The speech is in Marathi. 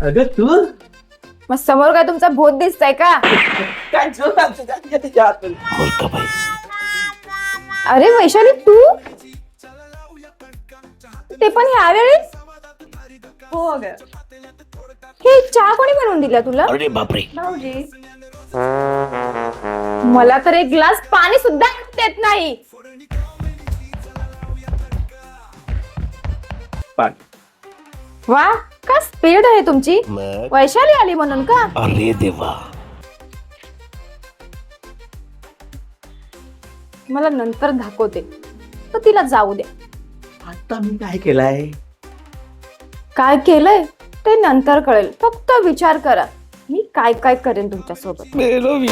अगं तू मग समोर काय तुमचा भूत दिसतंय का? काय त्याच्या आतमध्ये अरे वैशाली तू, ते पण ह्यावेळेस? हो अगं. हे चहा कोणी बनवून दिला तुला? अरे बापरे. भाऊजी. मला तर एक ग्लास पाणी सुद्धा देत नाही. वा, का स्पीड आहे तुमची. मग वैशाली आली म्हणून का? अरे देवा. मला नंतर दाखवते, तर तिला जाऊ दे. आता मी काय केलंय? काय केलंय ते नंतर कळेल. फक्त विचार करा, मी काय काय करेन तुमच्या सोबत. मेलो मी.